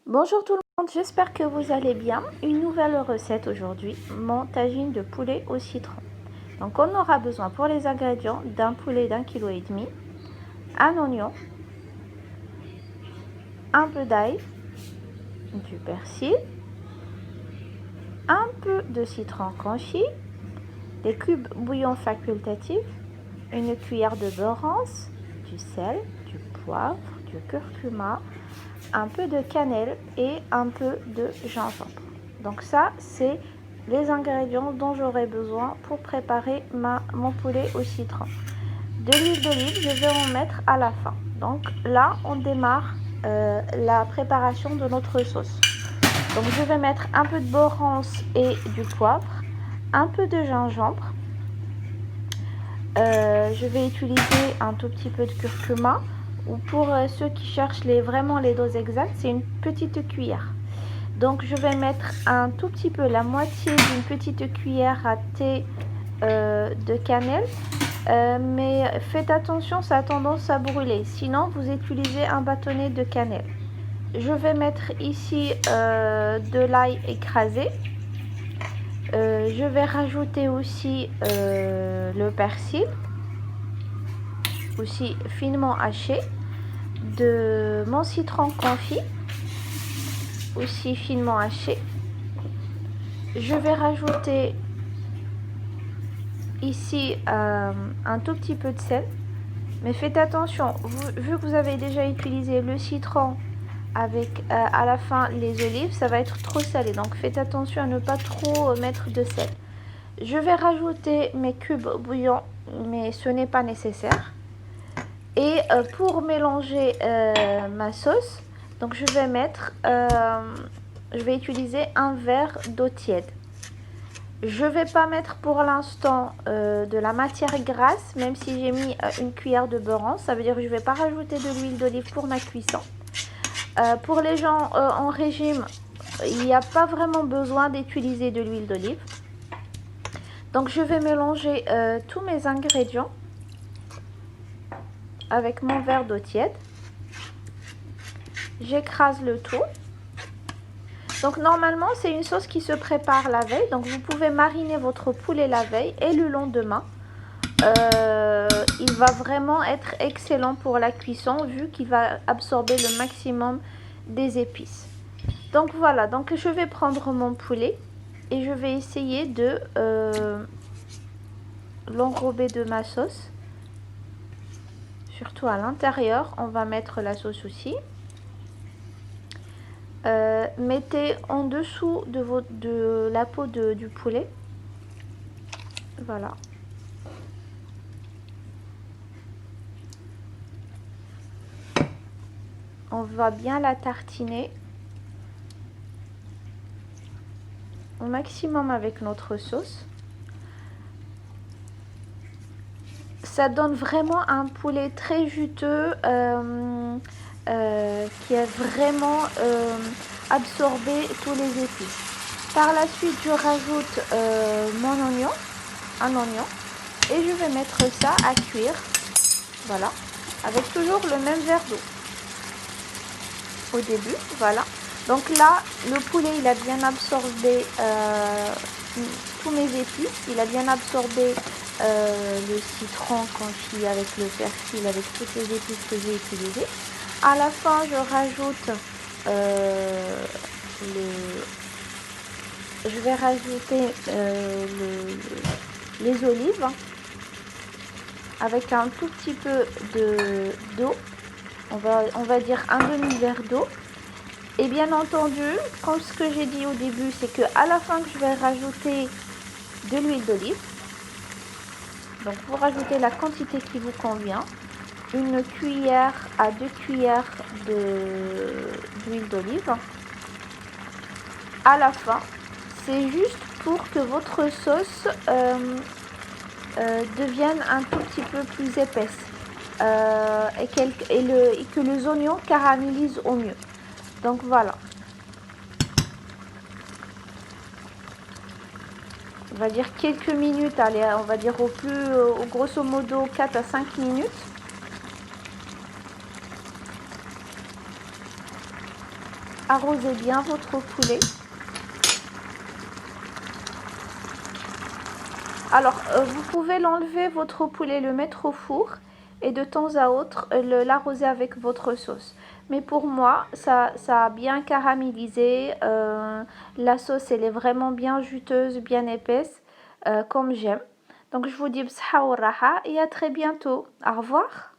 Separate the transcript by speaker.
Speaker 1: Bonjour tout le monde, j'espère que vous allez bien. Une nouvelle recette aujourd'hui, mon tagine de poulet au citron. Donc on aura besoin pour les ingrédients d'un poulet d'1,5 kg, un oignon, un peu d'ail, du persil, un peu de citron confit, des cubes bouillon facultatifs, une cuillère de beurre rance, du sel, du poivre, du curcuma, un peu de cannelle et un peu de gingembre. Donc ça, c'est les ingrédients dont j'aurai besoin pour préparer mon poulet au citron. De l'huile d'olive, je vais en mettre à la fin. Donc là, on démarre la préparation de notre sauce. Donc je vais mettre un peu de beurre rance et du poivre, un peu de gingembre. Je vais utiliser un tout petit peu de curcuma, ou pour ceux qui cherchent vraiment les doses exactes, c'est une petite cuillère. Donc je vais mettre un tout petit peu, la moitié d'une petite cuillère à thé de cannelle, mais faites attention, ça a tendance à brûler, sinon vous utilisez un bâtonnet de cannelle. Je vais mettre ici de l'ail écrasé. Je vais rajouter aussi le persil, aussi finement haché, de mon citron confit, aussi finement haché. Je vais rajouter ici un tout petit peu de sel, mais faites attention, vu que vous avez déjà utilisé le citron avec à la fin les olives, ça va être trop salé, donc faites attention à ne pas trop mettre de sel. Je vais rajouter mes cubes bouillon, mais ce n'est pas nécessaire. Et pour mélanger ma sauce, donc je vais utiliser un verre d'eau tiède. Je ne vais pas mettre pour l'instant de la matière grasse, même si j'ai mis une cuillère de beurre rance. Ça veut dire que je ne vais pas rajouter de l'huile d'olive pour ma cuisson. Pour les gens en régime, il n'y a pas vraiment besoin d'utiliser de l'huile d'olive. Donc je vais mélanger tous mes ingrédients avec mon verre d'eau tiède. J'écrase le tout. Donc normalement c'est une sauce qui se prépare la veille, donc vous pouvez mariner votre poulet la veille et le lendemain. Il va vraiment être excellent pour la cuisson vu qu'il va absorber le maximum des épices. Donc voilà, donc je vais prendre mon poulet et je vais essayer de l'enrober de ma sauce. Surtout à l'intérieur, on va mettre la sauce aussi. Mettez en dessous de la peau du poulet. Voilà. On va bien la tartiner au maximum avec notre sauce. Ça donne vraiment un poulet très juteux qui a vraiment absorbé tous les épices. Par la suite, je rajoute un oignon, et je vais mettre ça à cuire. Voilà, avec toujours le même verre d'eau au début. Voilà. Donc là, le poulet, il a bien absorbé tous mes épices. Il a bien absorbé le citron confit avec le persil, avec toutes les épices que j'ai utilisées. À la fin, je rajoute je vais rajouter les olives avec un tout petit peu d'eau. On va dire un demi-verre d'eau. Et bien entendu, comme ce que j'ai dit au début, c'est que à la fin que je vais rajouter de l'huile d'olive. Donc vous rajoutez la quantité qui vous convient. Une cuillère à 2 cuillères d'huile d'olive. À la fin, c'est juste pour que votre sauce devienne un tout petit peu plus épaisse et que les oignons caramélisent au mieux. Donc voilà. On va dire quelques minutes, allez, on va dire au grosso modo 4 à 5 minutes. Arrosez bien votre poulet. Alors, vous pouvez l'enlever, votre poulet, le mettre au four et de temps à autre l'arroser avec votre sauce. Mais pour moi, ça a bien caramélisé. La sauce, elle est vraiment bien juteuse, bien épaisse, comme j'aime. Donc, je vous dis bsha wa raha et à très bientôt. Au revoir.